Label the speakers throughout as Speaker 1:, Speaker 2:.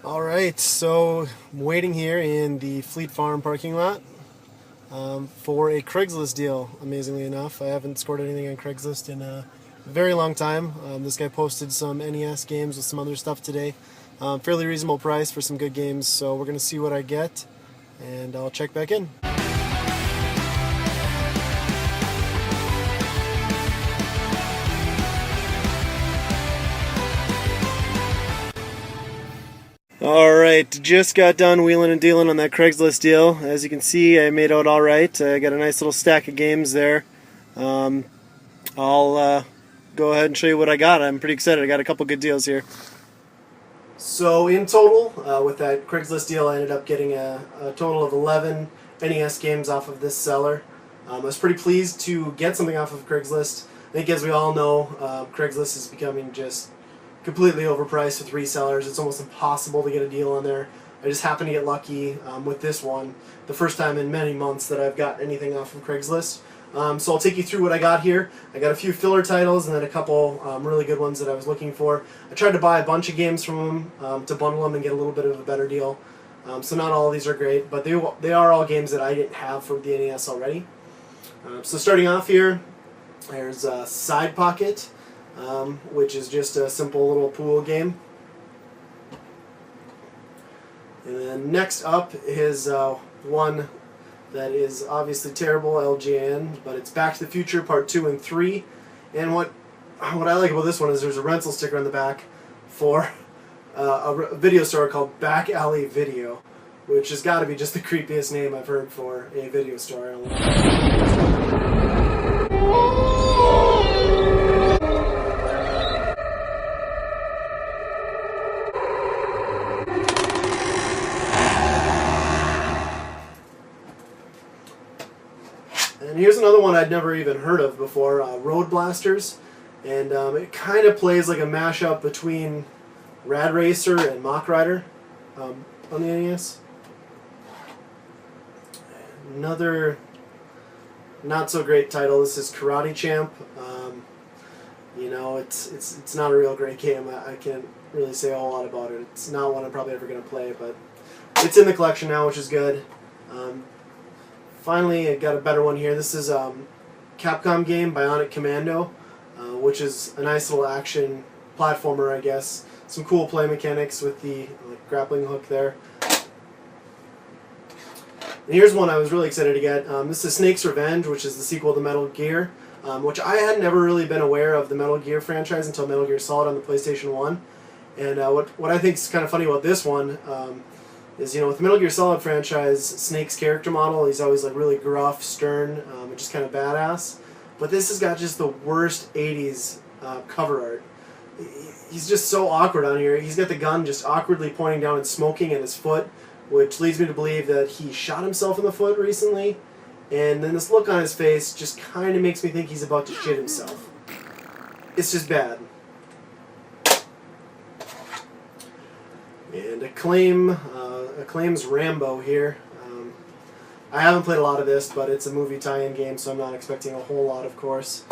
Speaker 1: Alright, so I'm waiting here in the Fleet Farm parking lot for a Craigslist deal, amazingly enough. I haven't scored anything on Craigslist in a very long time. This guy posted some NES games with some other stuff today. Fairly reasonable price for some good games, so we're going to see what I get, and I'll check back in. Alright, just got done wheeling and dealing on that Craigslist deal. As you can see, I made out alright. I got a nice little stack of games there. I'll go ahead and show you what I got. I'm pretty excited. I got a couple good deals here. So in total, with that Craigslist deal, I ended up getting a total of 11 NES games off of this seller. I was pretty pleased to get something off of Craigslist. I think, as we all know, Craigslist is becoming just completely overpriced with resellers. It's almost impossible to get a deal on there. I just happened to get lucky with this one, the first time in many months that I've got anything off of Craigslist. So I'll take you through what I got here. I got a few filler titles and then a couple really good ones that I was looking for. I tried to buy a bunch of games from them to bundle them and get a little bit of a better deal. So not all of these are great, but they are all games that I didn't have from the NES already. So starting off here, there's Side Pocket, which is just a simple little pool game. And then next up is one that is obviously terrible, LGN, but it's Back to the Future Part 2 and 3. And what I like about this one is there's a rental sticker on the back for a video store called Back Alley Video, which has got to be just the creepiest name I've heard for a video store. And here's another one I'd never even heard of before, Road Blasters, and it kind of plays like a mashup between Rad Racer and Mach Rider on the NES. Another not so great title. This is Karate Champ. You know, it's not a real great game. I can't really say a whole lot about it. It's not one I'm probably ever going to play, but it's in the collection now, which is good. Finally, I got a better one here. This is Capcom game, Bionic Commando, which is a nice little action platformer, I guess. Some cool play mechanics with the grappling hook there. And here's one I was really excited to get. This is Snake's Revenge, which is the sequel to Metal Gear, which I had never really been aware of the Metal Gear franchise until Metal Gear Solid on the PlayStation 1. And what I think is kind of funny about this one is, you know, with the Metal Gear Solid franchise, Snake's character model, he's always like really gruff, stern, and just kind of badass. But this has got just the worst 80s cover art. He's just so awkward on here. He's got the gun just awkwardly pointing down and smoking at his foot, which leads me to believe that he shot himself in the foot recently. And then this look on his face just kind of makes me think he's about to shit himself. It's just bad. And Acclaim's Rambo here. I haven't played a lot of this, but it's a movie tie-in game, so I'm not expecting a whole lot, of course.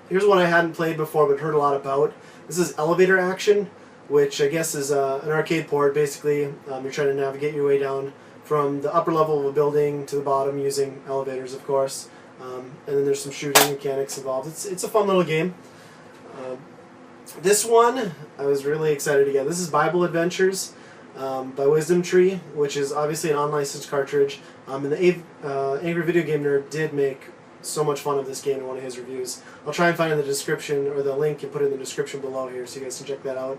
Speaker 1: Here's one I hadn't played before, but heard a lot about. This is Elevator Action, which I guess is an arcade port. Basically, you're trying to navigate your way down from the upper level of a building to the bottom using elevators, of course. And then there's some shooting mechanics involved. It's a fun little game. This one I was really excited to get. This is Bible Adventures by Wisdom Tree, which is obviously an unlicensed cartridge. And the Angry Video Game Nerd did make so much fun of this game in one of his reviews. I'll try and find it in the description, or the link and put it in the description below here so you guys can check that out.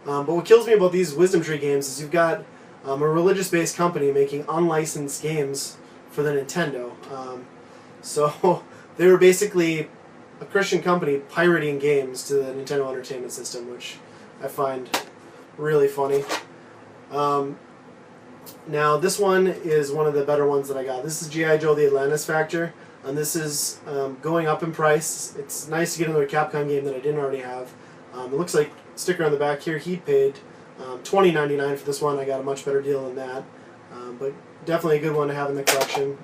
Speaker 1: But what kills me about these Wisdom Tree games is you've got a religious-based company making unlicensed games for the Nintendo. So they were basically a Christian company pirating games to the Nintendo Entertainment System, which I find really funny. Now this one is one of the better ones that I got. This is G.I.JOE the Atlantis Factor, and this is going up in price. It's nice to get another Capcom game that I didn't already have. It looks like sticker on the back here, he paid $20.99 for this one. I got a much better deal than that, but definitely a good one to have in the collection.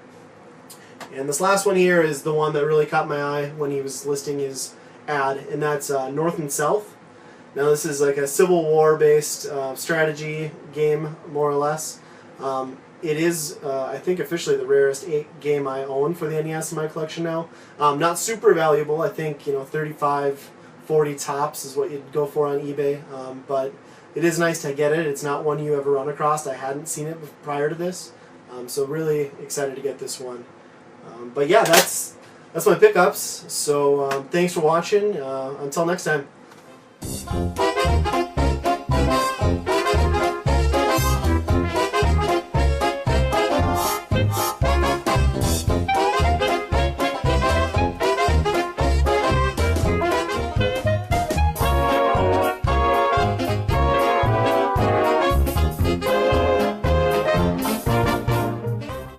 Speaker 1: And this last one here is the one that really caught my eye when he was listing his ad, and that's North and South. Now this is like a Civil War based strategy game, more or less. It is, I think, officially the rarest game I own for the NES in my collection now. Not super valuable. I think, you know, 35, 40 tops is what you'd go for on eBay. But it is nice to get it. It's not one you ever run across. I hadn't seen it prior to this. So really excited to get this one. But yeah, that's my pickups. So thanks for watching. Until next time.